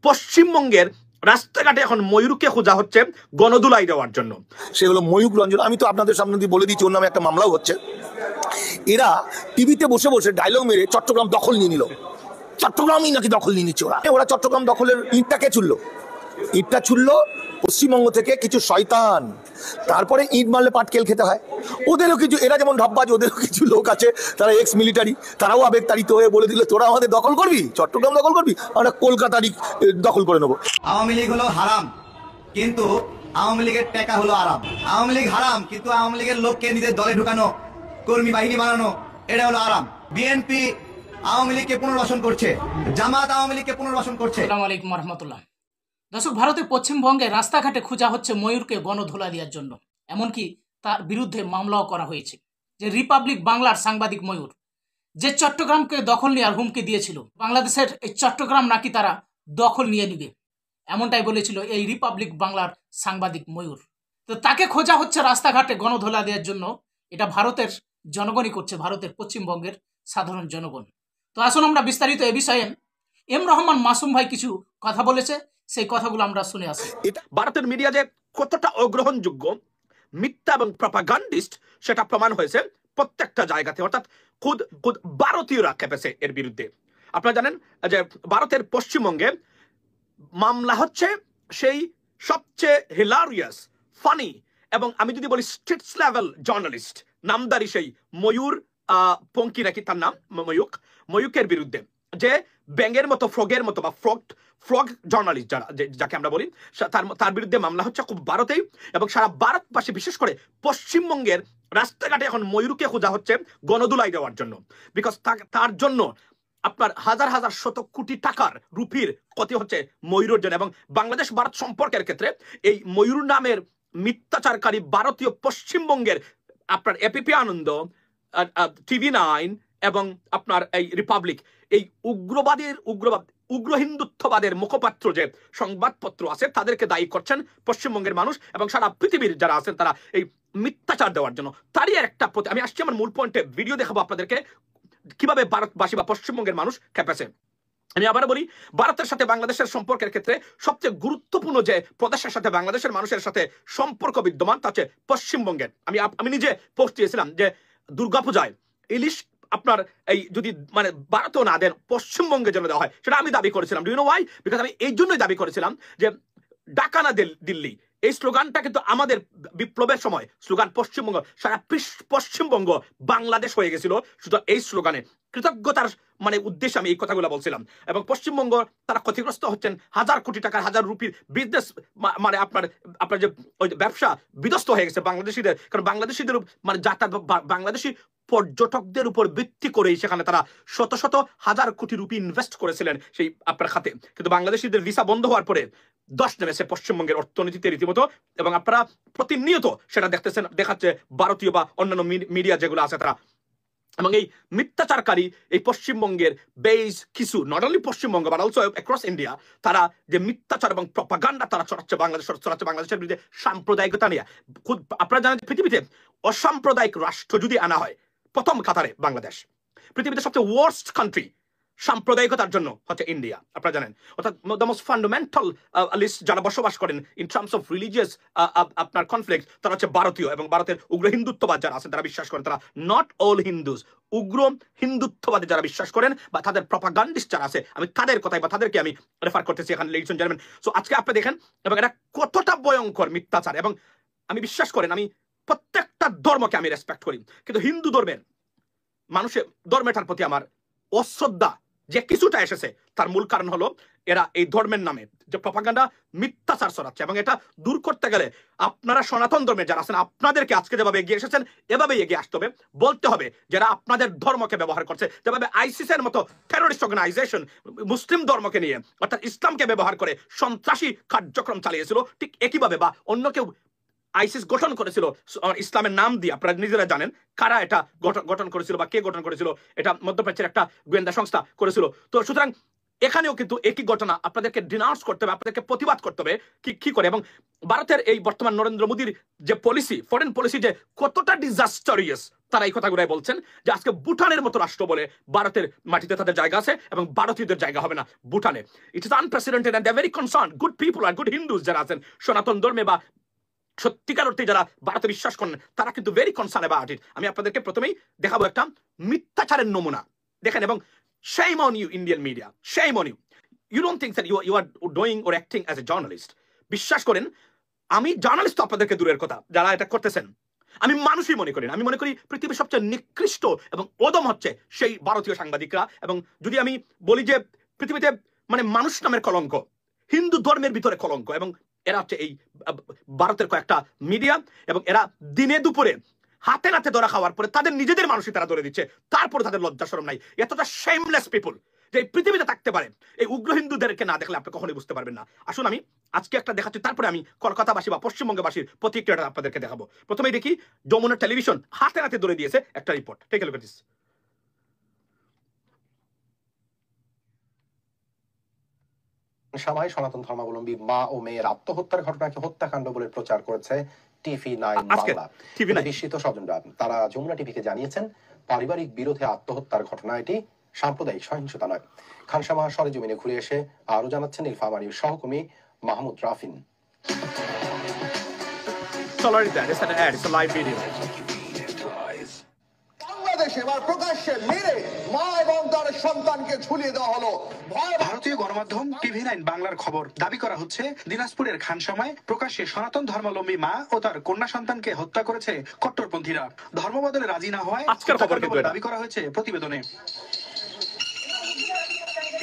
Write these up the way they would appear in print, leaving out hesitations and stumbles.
পশ্চিমবঙ্গের রাস্তাঘাটে এখন ময়ূরকে খোঁজা হচ্ছে গণদুলাই দেওয়ার জন্য। সে হলো ময়ূর রঞ্জন। আমি তো আপনাদের সামনে দিয়ে বলে দিচ্ছি ওর নামে একটা মামলাও হচ্ছে। এরা টিভিতে বসে বসে ডায়লগ মেরে চট্টগ্রাম দখল নিয়ে নিল, চট্টগ্রামই নাকি দখল নিয়ে নিচ্ছে ওরা। ওরা চট্টগ্রাম দখলের ইটটাকে ছুড়লো, ইটটা ছুড়লো পশ্চিমবঙ্গ থেকে কিছু শয়তান। তারপরে ইট মারলে পাটকেল খেতে হয়। ওদেরও কিছু, এরা যেমন ঢপবাজ, ওদেরও কিছু লোক আছে তারা এক্স মিলিটারি, তারাও আবেগতাড়িত হয়ে বলে দিল তোরা আমাদের দখল করবি, চট্টগ্রাম দখল করবি, আমরা কলকাতারই দখল করে নেবো। আওয়ামী লীগ হলো হারাম, কিন্তু আওয়ামী লীগের টাকা হলো আরাম। আওয়ামী লীগ হারাম, কিন্তু আওয়ামী লীগের লোককে নিজের দলে ঢুকানো, কর্মী বাহিনী বানানো, এটা হলো আরাম। বিএনপি আওয়ামী লীগকে পুনর্বাসন করছে, জামাত আওয়ামী লীগকে পুনর্বাসন করছে। আসসালামু আলাইকুম রহমতুল্লাহ। দর্শক, ভারতের পশ্চিমবঙ্গে রাস্তাঘাটে খোঁজা হচ্ছে ময়ূরকে গণধোলা দেওয়ার জন্য। এমনকি তার বিরুদ্ধে মামলাও করা হয়েছে। যে রিপাবলিক বাংলার সাংবাদিক ময়ূর, যে চট্টগ্রামকে দখল নেওয়ার হুমকি দিয়েছিল, বাংলাদেশের এই চট্টগ্রাম নাকি তারা দখল নিয়ে নিবে, এমনটাই বলেছিল এই রিপাবলিক বাংলার সাংবাদিক ময়ূর। তো তাকে খোঁজা হচ্ছে রাস্তাঘাটে গণধোলা দেওয়ার জন্য। এটা ভারতের জনগণই করছে, ভারতের পশ্চিমবঙ্গের সাধারণ জনগণ। তো আসুন আমরা বিস্তারিত এ বিষয়ে এম রহমান মাসুম ভাই কিছু কথা বলেছে, সেই কথাগুলো আমরা শুনে আসি। ভারতের মিডিয়া যে কতটা অগ্রহণযোগ্য, মিথ্যা এবং প্রপাগান্ডিস্ট, সেটা প্রমাণ হয়েছে প্রত্যেকটা জায়গাতে। অর্থাৎ খুদ খুদ ভারতীয়রা খেপেছে এর বিরুদ্ধে। আপনারা জানেন যে ভারতের পশ্চিমবঙ্গে মামলা হচ্ছে সেই সবচেয়ে হিলারিয়াস, ফানি এবং আমি যদি বলি স্ট্রিটস লেভেল জার্নালিস্ট, নামদারি সেই ময়ূর পঙ্কি নাকি তার নাম, ময়ূকের বিরুদ্ধে, যে ব্যাঙের মতো, ফ্রগের মতো বা ফ্রগ জার্নালিস্ট যাকে আমরা বলি, তার বিরুদ্ধে মামলা হচ্ছে খুব ভারতেই এবং সারা ভারতবাসী, বিশেষ করে পশ্চিমবঙ্গের রাস্তাঘাটে এখন ময়ূরকে খোঁজা হচ্ছে গণদুলাই দেওয়ার জন্য। বিকজ তার জন্য আপনার হাজার হাজার শত কোটি টাকার রুপির ক্ষতি হচ্ছে ময়ূরের জন্য। এবং বাংলাদেশ ভারত সম্পর্কের ক্ষেত্রে এই ময়ূর নামের মিথ্যাচারকারী ভারতীয় পশ্চিমবঙ্গের আপনার এপিপি আনন্দ, TV9 এবং আপনার এই রিপাবলিক, এই উগ্র হিন্দুত্ববাদের মুখপাত্র যে সংবাদপত্র আছে, তাদেরকে দায়ী করছেন পশ্চিমবঙ্গের মানুষ এবং সারা পৃথিবীর যারা আছেন তারা এই মিথ্যাচার দেওয়ার জন্য। তারই একটা আমি আসছি আমার মূল পয়েন্টে, ভিডিও দেখাবো আপনাদেরকে কিভাবে ভারতবাসী বা পশ্চিমবঙ্গের মানুষ খেপেছে। আমি আবার বলি, ভারতের সাথে বাংলাদেশের সম্পর্কের ক্ষেত্রে সবচেয়ে গুরুত্বপূর্ণ যে প্রদেশের সাথে বাংলাদেশের মানুষের সাথে সম্পর্ক বিদ্যমান, তা হচ্ছে পশ্চিমবঙ্গের। আমি নিজে পোস্ট দিয়েছিলাম যে দুর্গাপূজায় ইলিশ আপনার এই যদি মানে ভারতেও না দেন, পশ্চিমবঙ্গে যেন দেওয়া হয়, সেটা আমি দাবি করেছিলাম। Do you know why? Because আমি এই জন্যই দাবি করেছিলাম যে ঢাকা না দিল্লি, এই স্লোগানটা কিন্তু আমাদের বিপ্লবের সময় স্লোগান পশ্চিমবঙ্গ, সারা পশ্চিমবঙ্গ বাংলাদেশ হয়ে গেছিল শুধু এই স্লোগানে। কৃতজ্ঞতার মানে উদ্দেশ্যে আমি এই কথাগুলো বলছিলাম। এবং পশ্চিমবঙ্গ তারা ক্ষতিগ্রস্ত হচ্ছেন, হাজার কোটি টাকার, হাজার রুপির বিজনেস, মানে আপনার যে ওই ব্যবসা বিধ্বস্ত হয়ে গেছে বাংলাদেশিদের। কারণ বাংলাদেশিদের মানে বাংলাদেশি পর্যটকদের উপর ভিত্তি করেই সেখানে তারা শত শত হাজার কোটি রুপি ইনভেস্ট করেছিলেন সেই আপনার খাতে। কিন্তু বাংলাদেশিদের ভিসা বন্ধ হওয়ার পরে দশ নেমেছে পশ্চিমবঙ্গের অর্থনীতিতে রীতিমতো। এবং আপনারা প্রতিনিয়ত সেটা দেখাচ্ছে ভারতীয় বা অন্যান্য মিডিয়া যেগুলো আছে তারা। এবং এই মিথ্যাচারকারী এই পশ্চিমবঙ্গের বেজ কিছু, not only Paschimbanga but also across India, তারা যে মিথ্যাচার এবং প্রপাগান্ডা তারা ছড়াচ্ছে বাংলাদেশের বিরুদ্ধে সাম্প্রদায়িকতা নিয়ে। খুব আপনারা জানেন পৃথিবীতে অসাম্প্রদায়িক রাষ্ট্র যদি আনা হয়, প্রথম কাতারে বাংলাদেশ। পৃথিবীতে সবচেয়ে ওয়ার্স্ট কান্ট্রি সাম্প্রদায়িকতার জন্য হচ্ছে ইন্ডিয়া, আপনারা জানেন। অর্থাৎ দ্য মোস্ট ফান্ডামেন্টাল লিস্ট যারা বসবাস করেন ইন টার্মস অফ রিলিজিয়াস আপনার কনফ্লিক্ট, তারা হচ্ছে ভারতীয়। এবং ভারতের উগ্র হিন্দুত্ববাদ যারা আছেন তারা বিশ্বাস করেন, তারা নট অল হিন্দুস, উগ্র হিন্দুত্ববাদে যারা বিশ্বাস করেন বা তাদের প্রপাগান্ডিস্ট যারা আছে, আমি তাদের কথাই বা তাদেরকে আমি রেফার করতেছি এখানে, লেডিস এন্ড জেন্টলম্যান। সো আজকে আপনি দেখেন এবং এটা কতটা ভয়ঙ্কর মিথ্যাচার। এবং আমি বিশ্বাস করেন, আমি প্রত্যেকটা ধর্মকে আমি রেসপেক্ট করি, কিন্তু হিন্দু ধর্মের মানুষের ধর্মেটার প্রতি আমার অশ্রদ্ধা যে কিছুটা এসেছে, তার মূল কারণ হলো এরা এই ধর্মের নামে যে প্রপাগান্ডা, মিথ্যাচার ছড়াচ্ছে। এবং এটা দূর করতে গেলে আপনারা সনাতন ধর্মে যারা আছেন, আপনাদেরকে আজকে যেভাবে এগিয়ে এসেছেন এভাবেই এগিয়ে আসতে হবে। বলতে হবে যারা আপনাদের ধর্মকে ব্যবহার করছে, যেভাবে আইসিসের মতো টেররিস্ট অর্গানাইজেশন মুসলিম ধর্মকে নিয়ে অর্থাৎ ইসলামকে ব্যবহার করে সন্ত্রাসী কার্যক্রম চালিয়েছিল, ঠিক একইভাবে বা অন্য কেউ আইসিস গঠন করেছিল ইসলামের নাম দিয়ে। আপনারা নিজেরা জানেন কারা এটা গঠন করেছিল বা কে গঠন করেছিল। এটা মধ্যপ্রাচ্যের একটা গোয়েন্দা সংস্থা করেছিল। তো সুতরাং এখানেও কিন্তু একই ঘটনা আপনাদেরকে ডিনাউন্স করতে হবে, আপনাদেরকে প্রতিবাদ করতে হবে কি করে। এবং ভারতের এই বর্তমান নরেন্দ্র মোদীর যে পলিসি, ফরেন পলিসি যে কতটা ডিজাস্টারিয়াস, তারা এই কথাগুলাই বলছেন যে আজকে ভুটানের মতো রাষ্ট্র বলে ভারতের মাটিতে তাদের জায়গা আছে এবং ভারতীয়দের জায়গা হবে না ভুটানে। It is unprecedented and they very concern. Good people আর গুড হিন্দুস যারা আছেন সনাতন ধর্মে বা সত্যিকার অর্থে যারা ভারতে বিশ্বাস করেন, তারা কিন্তু ভেরি কনসার্ন অ্যাবাউট ইট। আমি আপনাদেরকে প্রথমেই দেখাবো একটা মিথ্যাচারের নমুনা, দেখেন। এবং shame on you Indian media, shame on you. You don't think that you are doing or acting as a journalist. বিশ্বাস করেন, আমি জার্নালিস্ট তো আপনাদেরকে দূরের কথা, যারা এটা করতেছেন আমি মানুষই মনে করি না। আমি মনে করি পৃথিবীর সবচেয়ে নিকৃষ্ট এবং অদম হচ্ছে সেই ভারতীয় সাংবাদিকরা। এবং যদি আমি বলি যে পৃথিবীতে মানে মানুষ নামের কলঙ্ক, হিন্দু ধর্মের ভিতরে কলঙ্ক, এবং এরা হচ্ছে এই ভারতের কয়েকটা মিডিয়া। এবং এরা দিনে দুপুরে হাতে নাতে ধরা খাওয়ার পরে তাদের নিজেদের মানুষই তারা ধরে দিচ্ছে, তারপরে তাদের লজ্জা শরম নাই। এতটা শেমলেস পিপল যে এই পৃথিবীতে থাকতে পারে, এই উগ্র হিন্দুদেরকে না দেখলে আপনি কখনোই বুঝতে পারবেন না। আসুন আমি আজকে একটা দেখাচ্ছি, তারপরে আমি কলকাতাবাসী বা পশ্চিমবঙ্গবাসীর প্রতিক্রিয়াটা আপনাদেরকে দেখাবো। প্রথমেই দেখি যমুনা টেলিভিশন হাতে নাতে ধরে দিয়েছে একটা report. Take a look at this. সভায় সনাতন ধর্মাবলম্বী মা ও মেয়ের আত্মহত্যার ঘটনাকে হত্যাকাণ্ড বলে প্রচার করেছে TV9 বাংলা। বিস্মিত স্বজনরা তারা যমুনা টিভিকে জানিয়েছেন, পারিবারিক বিরোধে আত্মহত্যার ঘটনা এটি সাম্প্রদায়িক সহিংসতা নয়। খানসামা সরেজমিনে ঘুরে এসে আরো জানাচ্ছেন নীলফামারীর সহকর্মী মাহমুদ রাফিন। বাংলাদেশে এবার প্রকাশ্যে মেরে মা এবং তার সন্তানকে ঝুলিয়ে দেওয়া হলো। ভারতীয় গণমাধ্যম TV9 বাংলার খবর। দাবি করা হচ্ছে দিনাজপুরের খানসামায় প্রকাশ্যে সনাতন ধর্মাবলম্বী মা ও তার কন্যা সন্তানকে হত্যা করেছে কট্টরপন্থীরা। ধর্ম বদলে রাজি না হওয়ায় দাবি করা হয়েছে প্রতিবেদনে।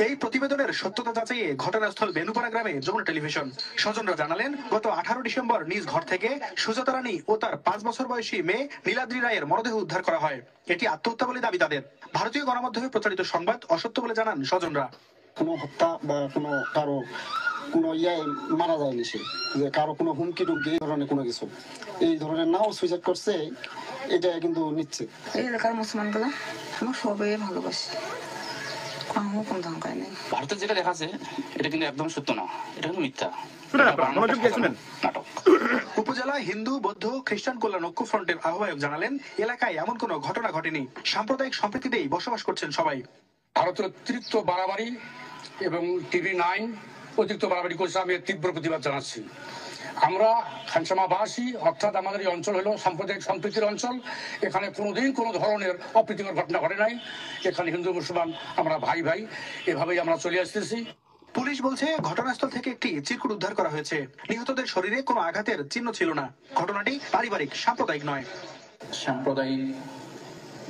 এই প্রতিবেদনের সত্যতা যাচাইয়ে ঘটনাস্থল বেনুপাড়া গ্রামে যমুনা টেলিভিশন। স্বজনরা জানালেন, গত 18 ডিসেম্বর নিজ ঘর থেকে সুজাতা রানী ও তার 5 বছর বয়সী মেয়ে নীলাদ্রি রায়ের মরদেহ উদ্ধার করা হয়। এটি আত্মহত্যা বলে দাবি তাদের। ভারতীয় গণমাধ্যমে প্রচারিত সংবাদ অসত্য বলে জানান স্বজনরা। কোনো হত্যা বা কারো কোনো মারা যায়নি, সে যে কারো কোনো হুমকি টুমকি এই ধরনের কোনো কিছু, এই ধরনের নাও সুইসাইড করছে, এটা কিন্তু নিচ্ছে। এই এলাকার মুসলমানগুলো আমার সবাই ভালোবাসে, ভারতের যেটা দেখাচ্ছে এটা কিন্তু একদম সত্য না, এটা কিন্তু মিথ্যা। উপজেলায় হিন্দু, বৌদ্ধ, খ্রিস্টান কল্যাণ ঐক্য ফ্রন্টের আহ্বায়ক জানালেন, এলাকায় এমন কোনো ঘটনা ঘটেনি, সাম্প্রদায়িক সম্প্রীতিতেই বসবাস করছেন সবাই। ভারতের অতিরিক্ত বাড়াবাড়ি এবং TV9 অতিরিক্ত বাড়াবাড়ি করছে, আমি তীব্র প্রতিবাদ জানাচ্ছি। আমরা খানসামাবাসী, অর্থাৎ আমাদের এই অঞ্চল হলো সাম্প্রদায়িক সম্প্রীতির অঞ্চল। এখানে কোনোদিন কোনো ধরনের অপ্রীতিকর ঘটনা ঘটে নাই। এখানে হিন্দু মুসলমান আমরা ভাই ভাই, এভাবেই আমরা চলে আসতেছি। পুলিশ বলছে ঘটনাস্থল থেকে একটি চিরকুট উদ্ধার করা হয়েছে। নিহতদের শরীরে কোনো আঘাতের চিহ্ন ছিল না। ঘটনাটি পারিবারিক, সাম্প্রদায়িক নয়। সাম্প্রদায়িক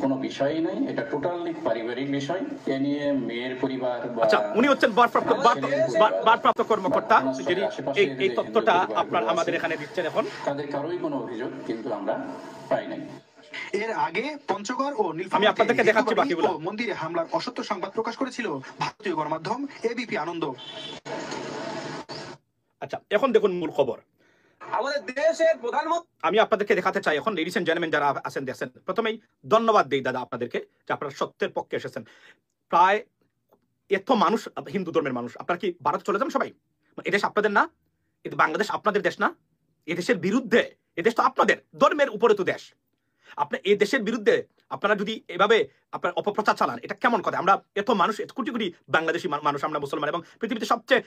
কোনো বিষয়ই নাই, এটা টোটালি পারিবারিক বিষয়। এ নিয়ে মেয়ের পরিবার বা আচ্ছা, উনি হচ্ছেন ভারপ্রাপ্ত কর্মকর্তা, এই তথ্যটা আপনারা আমাদের এখানে দিচ্ছেন। এখন তাদের কারোই কোনো অভিযোগ কিন্তু আমরা পাই নাই। এর আগে পঞ্চগড় ও আমি আপনাদেরকে দেখাচ্ছি বাকিগুলো। মন্দিরে হামলার অসত্য সংবাদ প্রকাশ করেছিল ভারতীয় গণমাধ্যম ABP আনন্দ। আচ্ছা, এখন দেখুন মূল খবর। আমাদের দেশের প্রধানমন্ত্রী, আমি আপনাদেরকে দেখাতে চাই এখন, লেডিস এন্ড জেন্টলম্যান যারা আছেন দেখছেন, প্রথমেই ধন্যবাদ দেই দাদা আপনাদেরকে যে আপনারা সত্যের পক্ষে এসেছেন। প্রায় এত মানুষ, হিন্দু ধর্মের মানুষ, আপনারা কি ভারত চলে যান সবাই? এদেশ আপনাদের না? বাংলাদেশ আপনাদের দেশ না? এদেশের বিরুদ্ধে, এদেশ তো আপনাদের ধর্মের উপরে তো দেশ। আপনি এই দেশের বিরুদ্ধে আপনারা যদি এভাবে আপনার অপপ্রচার চালান, এটা কেমন কথা? আমরা এত মানুষ, কোটি কোটি বাংলাদেশি মানুষ, আমরা মুসলমান, এবং পৃথিবীতে সবচেয়ে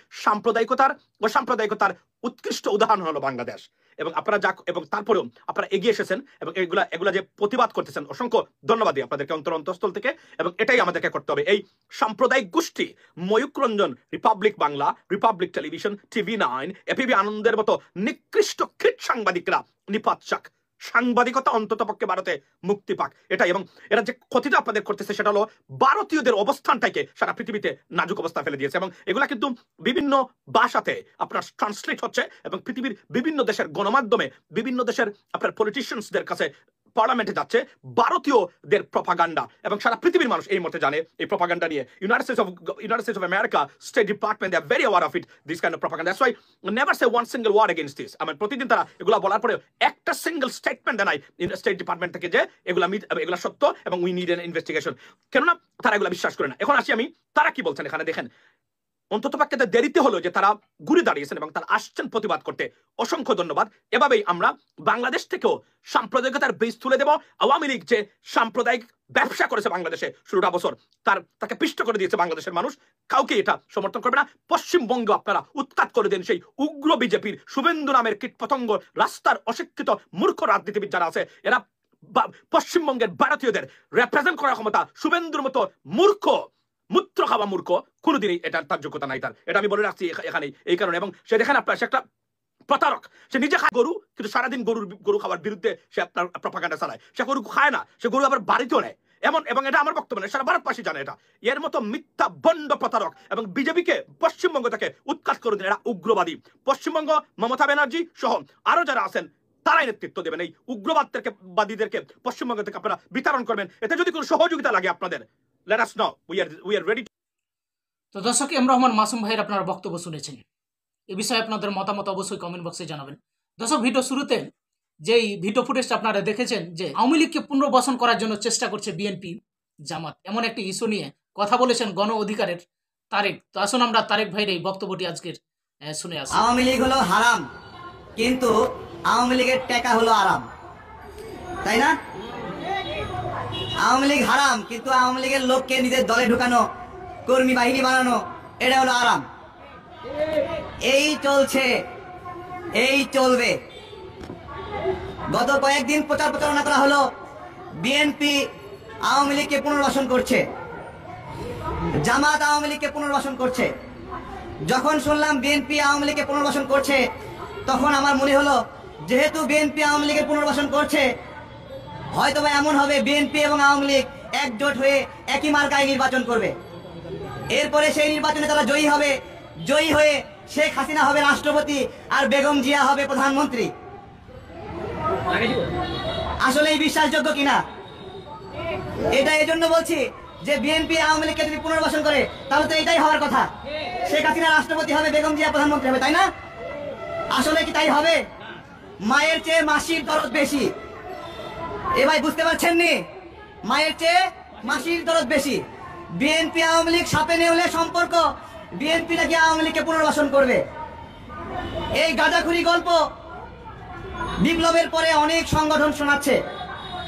সাম্প্রদায়িকতার উৎকৃষ্ট উদাহরণ হলো বাংলাদেশ। এবং আপনারা এবং তারপরেও আপনারা এগিয়ে এসেছেন এবং এগুলা যে প্রতিবাদ করতেছেন, অসংখ্য ধন্যবাদ দিই আপনাদেরকে অন্তরস্থল থেকে। এবং এটাই আমাদেরকে করতে হবে। এই সাম্প্রদায়িক গোষ্ঠী Mayuk Ranjan, Republic Bangla, Republic television, TV9, APB আনন্দের মতো নিকৃষ্ট কৃত সাংবাদিকরা নিপাত চাক, সাংবাদিকতা অন্তত পক্ষে ভারতে মুক্তি পাক, এটাই। এবং এরা যে ক্ষতিটা আপনাদের করতেছে সেটা হলো ভারতীয়দের অবস্থানটাকে সারা পৃথিবীতে নাজুক অবস্থা ফেলে দিয়েছে। এবং এগুলা কিন্তু বিভিন্ন ভাষাতে আপনার ট্রান্সলেট হচ্ছে এবং পৃথিবীর বিভিন্ন দেশের গণমাধ্যমে, বিভিন্ন দেশের আপনার পলিটিশিয়ানসদের কাছে, পার্লামেন্টে যাচ্ছে ভারতীয়দের প্রপাগান্ডা। এবং সারা পৃথিবীর মানুষ এই মুহূর্তে জানে এই প্রপাগান্ডা নিয়ে। United States of America, state department, they are very aware of it, this kind of propaganda. That's why never say one single word against this. আমার প্রতিদিন তারা এগুলা বলার পরে একটা সিঙ্গেল স্টেটমেন্ট দেয় স্টেট ডিপার্টমেন্ট থেকে যে এগুলা সত্য এবং উই নিড এন ইনভেস্টিগেশন। কেননা তারা এগুলা বিশ্বাস করে না। এখন আসি আমি, তারা কি বলছেন এখানে দেখেন। অন্তত পক্ষে দেরিতে হলো যে তারা ঘুরে দাঁড়িয়েছেন এবং তারা আসছেন প্রতিবাদ করতে, অসংখ্য ধন্যবাদ। এভাবেই আমরা বাংলাদেশ থেকেও সাম্প্রদায়িকতার বীজ তুলে দেব। আওয়ামী লীগ যে সাম্প্রদায়িক ব্যবসা করেছে বাংলাদেশে 16টা বছর, তাকে পিষ্ট করে দিয়েছে বাংলাদেশের মানুষ, কাউকে এটা সমর্থন করবে না। পশ্চিমবঙ্গ আপনারা উৎখাত করে দেন সেই উগ্র বিজেপির শুভেন্দু নামের কীটপতঙ্গ, রাস্তার অশিক্ষিত মূর্খ রাজনীতিবিদ যারা আছে, এরা পশ্চিমবঙ্গের ভারতীয়দের রিপ্রেজেন্ট করার ক্ষমতা শুভেন্দুর মতো মূর্খ, মূত্র খাওয়া মূর্খ কোনোদিনই এটা তার যোগ্যতা নাই তার। এটা আমি বলে রাখছি এখানে এই কারণে। এবং সে দেখেন আপনার, সে একটা প্রতারক, সে নিজে খায় গরু, কিন্তু সারাদিন গরু খাওয়ার বিরুদ্ধে সে আপনার প্রপাগান্ডা চালায়। সে গরু খায় না, সে গরু আবার বাড়িতেও নেয় এমন। এবং এটা আমার বক্তব্য নয়, সারা ভারতবাসী জানে এটা। এর মতো মিথ্যা বন্ড প্রতারক এবং বিজেপিকে পশ্চিমবঙ্গ থেকে উৎখাত করে দিন, এরা উগ্রবাদী। পশ্চিমবঙ্গ মমতা ব্যানার্জি সহ আরো যারা আছেন তারাই নেতৃত্ব দেবেন এই উগ্রবাদীদেরকে পশ্চিমবঙ্গ থেকে আপনারা বিতরণ করবেন। এতে যদি কোনো সহযোগিতা লাগে আপনাদের, let us know, we are ready. তো দর্শক, এম রহমান মাসুম ভাইয়ের আপনারা বক্তব্য শুনেছেন। এ বিষয়ে আপনাদের মতামত অবশ্যই কমেন্ট বক্সে জানাবেন। দর্শক, ভিডিও শুরুতে যেই ভিডিও ফুটেজটা আপনারা দেখেছেন যে আওয়ামী লীগকে পুনর্বাসন করার জন্য চেষ্টা করছে বিএনপি জামাত, এমন একটি ইস্যু নিয়ে কথা বলেছেন গণ অধিকারের তারেক। তো আসুন আমরা তারেক ভাইয়ের এই বক্তব্যটি আজকের শুনে আসি। আওয়ামী লীগ হলো হারাম, কিন্তু আওয়ামী লীগের টাকা হলো আরাম, তাই না? আওয়ামী লীগ হারাম, কিন্তু আওয়ামী লীগের লোককে নিজের দলে ঢুকানো, কর্মী বাহিনী বানানো, এটা হলো আরাম। এই চলছে, এই চলবে। গত কয়েকদিন প্রচার প্রচারণা করা হলো বিএনপি আওয়ামী লীগকে পুনর্বাসন করছে, জামাত আওয়ামী লীগকে পুনর্বাসন করছে। যখন শুনলাম বিএনপি আওয়ামী লীগকে পুনর্বাসন করছে, তখন আমার মনে হলো যেহেতু বিএনপি আওয়ামী লীগের পুনর্বাসন করছে, হয়তোবা এমন হবে বিএনপি এবং আওয়ামী লীগ একজোট হয়ে একই মার্কায় নির্বাচন করবে। এরপরে সেই নির্বাচনে তারা জয়ী হবে, জয়ী হয়ে শেখ হাসিনা হবে রাষ্ট্রপতি আর বেগম জিয়া হবে প্রধানমন্ত্রী। আসলে এই বিশ্বাসযোগ্য কিনা? এটা এই জন্য বলছি যে বিএনপি আওয়ামী লীগকে যদি পুনর্বাসন করে তাহলে তো এটাই হওয়ার কথা, শেখ হাসিনা রাষ্ট্রপতি হবে, বেগম জিয়া প্রধানমন্ত্রী হবে, তাই না? আসলে কি তাই হবে? মায়ের চেয়ে মাসির দরদ বেশি। এ ভাই বুঝতে পারছেন নি? মায়ের চেয়ে মাসির দরদ বেশি। বিএনপি আওয়ামী লীগ সাপে নেউলে সম্পর্ক, বিএনপি নাকি আওয়ামী লীগকে পুনর্বাসন করবে। এই গাঁজাখুরি গল্প বিপ্লবের পরে অনেক সংগঠন শোনাচ্ছে,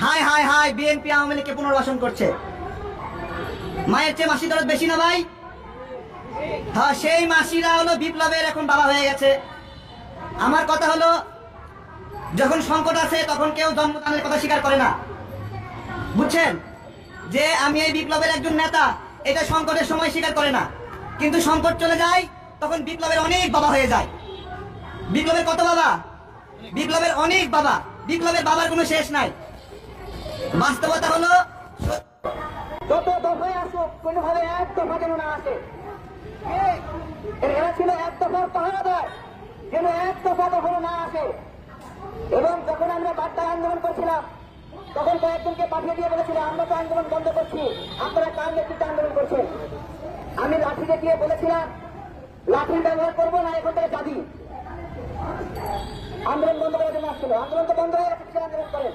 high high high BNP Awami লীগকে পুনর্বাসন করছে। মায়ের চেয়ে মাসির দরদ বেশি না ভাই? হ্যাঁ, সেই মাসিরা হলো বিপ্লবের এখন বাবা হয়ে গেছে। আমার কথা হলো, যখন সংকট আছে তখন কেউ জন্মদানের কথা স্বীকার করে না, বুঝছেন? যে আমি এই বিপ্লবের একজন নেতা, এটা সংকটের সময় স্বীকার করে না, কিন্তু সংকট চলে যায় তখন বিপ্লবের অনেক বাবা হয়ে যায়। বিপ্লবের কত বাবা? বিপ্লবের অনেক বাবা, বিপ্লবের বাবার কোনো শেষ নাই। বাস্তবতা হলো যত দফায় আসুক কোনোভাবে এক দফা যেন না আসে। এরা ছিল এক দফার পাহারাদার, যেন এক দফা কখনো না আসে। এবং যখন আমরা বার্তায় আন্দোলন করছিলাম তখন কয়েকজনকে পাঠিয়ে দিয়ে বলেছিল আমরা তো আন্দোলন বন্ধ করছি, আপনারা কার নেতৃত্বে আন্দোলন করছেন? আমি লাঠি দেখিয়ে বলেছিলাম লাঠির ব্যবহার করবো না, এখন থেকে যাবি। আন্দোলন বন্ধ করার জন্য আসছিল, আন্দোলন তো বন্ধ হয়ে গেছে, আন্দোলন করেন।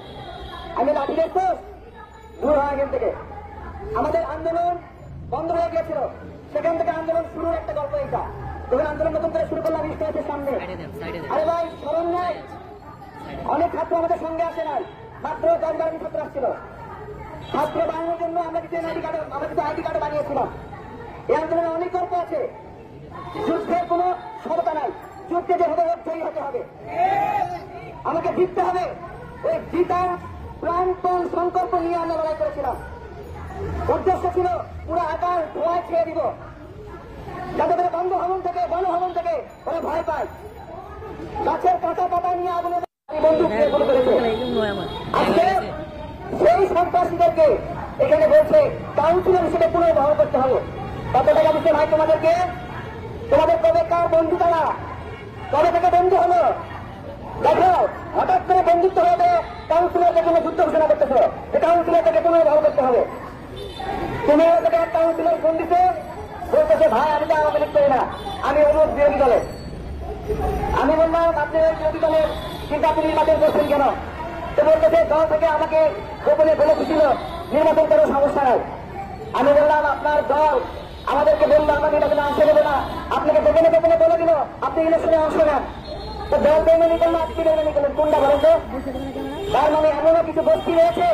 আমি লাঠি দেখতো দূর হয়ে গেল থেকে আমাদের আন্দোলন বন্ধ হয়ে গিয়েছিল, সেখান থেকে আন্দোলন শুরুর একটা গল্প এটা। যখন আন্দোলন নতুন করে শুরু করলাম স্টেজের সামনে, আরে ভাই স্মরণ নাই, অনেক ছাত্র আমাদের সঙ্গে আসে নাই, মাত্র 10-12 ছাত্র আসছিল। ছাত্র বানানোর জন্য আমরা কিছু আইডি কার্ড বানিয়েছিলাম। এই আন্দোলনে অনেক গল্প আছে, যুদ্ধের কোনো সততা নাই, যুদ্ধে যে হবে জয়ী হতে হবে, আমাকে জিততে হবে। ওই জিতার প্রাণপণ সংকল্প নিয়ে আমরা লড়াই করেছিলাম। উদ্দেশ্য ছিল পুরো আকার ধোঁয়ায় ছেড়ে দিব, যাতে করে বঙ্গভবন থেকে গণভবন থেকে ওরা ভয় পায়। গাছের কাঁচা পাতা নিয়ে আগুনে বন্দুক দিয়ে শুরু করেছে। আজকে সেই সন্ত্রাসীদেরকে এখানে বলছে কাউন্সিলর হিসেবে পুনর্বহাল করতে হবে। কত টাকা দিচ্ছে ভাই তোমাদেরকে? তোমাদের কবে কার বন্ধু তারা? কবে থেকে বন্ধু হলো? দেখো, হঠাৎ করে বন্ধুত্ব হবে কাউন্সিলরদের জন্য যুদ্ধ ঘোষণা করতেছ, কাউন্সিলর থেকে পুনর্বহাল করতে হবে। তুমি ওদেরকে এক কাউন্সিলর ফোন দিতে বলতেছে ভাই আমি তো আওয়ামী লীগ করি না, আমি অমুক বিরোধী দলের। আমি বললাম আপনি বিরোধী দলের, কিন্তু আপনি নির্বাচন করছেন কেন? তো বলতেছে দল থেকে আমাকে গোপনে বলে দিছিল নির্বাচন করার সমস্যা নাই। আমি বললাম আপনার দল আমাদেরকে বললো আমরা নির্বাচনে অংশ নেবো না, আপনাকে যেখানে যেখানে বলে দিল আপনি ইলেকশনে অংশ নেন। তো দল বেমানি করলো, আজকে বেমানি করলেন কোনটা বলেন তো? তার মানে এমনও কিছু গোষ্ঠী রয়েছে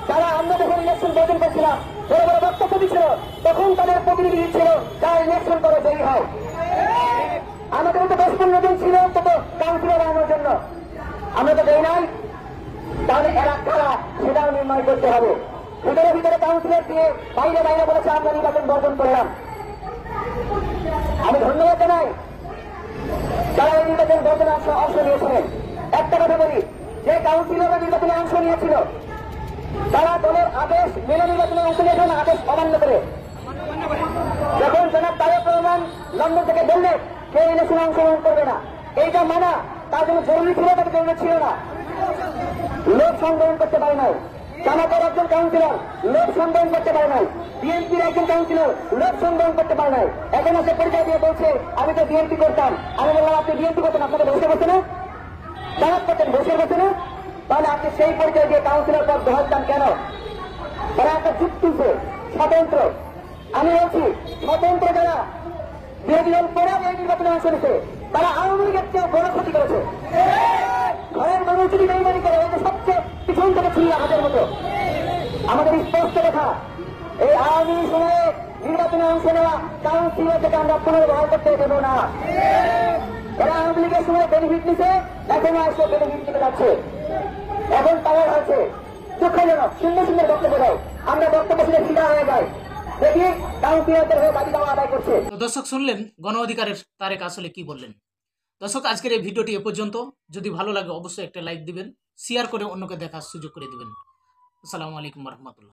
যারা আমরা যখন ইলেকশন বর্জন করছিলাম, বড় বড় বক্তব্য দিচ্ছিল, তখন তাদের প্রতিনিধি ছিল যারা ইলেকশন করে জয়ী হয়। আমাদের তো 10-15 জন ছিল অন্তত কাউন্সিলর আনার জন্য, আমরা তো দেই নাই। তাহলে এরা কারা সেটাও নির্ণয় করতে হবে। ভিতরে ভিতরে কাউন্সিলর দিয়ে বাইরে বাইরে বলেছে আমরা নির্বাচন বর্জন করলাম। আমি ধন্যবাদ জানাই যারা এই নির্বাচন বর্জনে অংশ নিয়েছিলেন। একটা কথা বলি, যে কাউন্সিলররা নির্বাচনে অংশ নিয়েছিল তারা দলের আদেশ মেনে নির্বাচনে অংশ নিয়েছেন, আদেশ অমান্য করে। যখন জনাব তারেক রহমান লন্ডন থেকে বললেন কেউ ইলেকশনে অংশগ্রহণ করবে না, এইটা মানা তার জন্য জরুরি ছিল, তাকে জরুরি ছিল না। লোক সংগ্রহণ করতে পারে নাই, জামাতের একজন কাউন্সিলর লোক সংগ্রহণ করতে পারে নাই, বিএনপির একজন কাউন্সিলর লোক সংগ্রহণ করতে পারে নাই। এখন সে পরিচয় দিয়ে বলছে আমি তো বিএনপি করতাম। আমি বললাম আপনি বিএনপি করতেন, আপনাকে বসে বসে না, জামাত করতেন বসে বসে না, তাহলে আপনি সেই পরিচয় দিয়ে কাউন্সিলর পদ গ্রহণ কেন? তারা একটা যুক্তি স্বতন্ত্র। আমি বলছি স্বতন্ত্র যারা বিরোধী দল করে এই নির্বাচনে অংশ নিচ্ছে তারা আওয়ামী লীগের চেয়ে বড় ক্ষতি করেছে। ঘরের মানুষ যদি বেইমানি করে, এই যে সবচেয়ে পিছন থেকে ছিল আমাদের মতো। আমাদের স্পষ্ট কথা, এই আওয়ামী সময়ে নির্বাচনে অংশ নেওয়া কাউন্সিলর থেকে আমরা পুনর্বহাল করতে দেব না। এরা আওয়ামী লীগের সময় বেনিফিট নিছে, এখন আসলে বেনিফিট নিতে যাচ্ছে, এখন পাওয়ার হয়েছে। দুঃখজনক, সুন্দর সুন্দর বক্তব্য দেয়, আমরা বক্তব্য শুনে ফিরা হয়ে যায়, দেখি কাউন্সিলরদের হয়ে দাবি দাওয়া আদায় করছে। দর্শক শুনলেন গণ অধিকারের তারেক আসলে কি বললেন। দর্শক আজকের এই ভিডিওটি এ পর্যন্ত। যদি ভালো লাগে অবশ্যই একটা লাইক দিবেন, শেয়ার করে অন্যকে দেখার সুযোগ করে দিবেন। আসসালামু আলাইকুম রহমতুল্লাহ।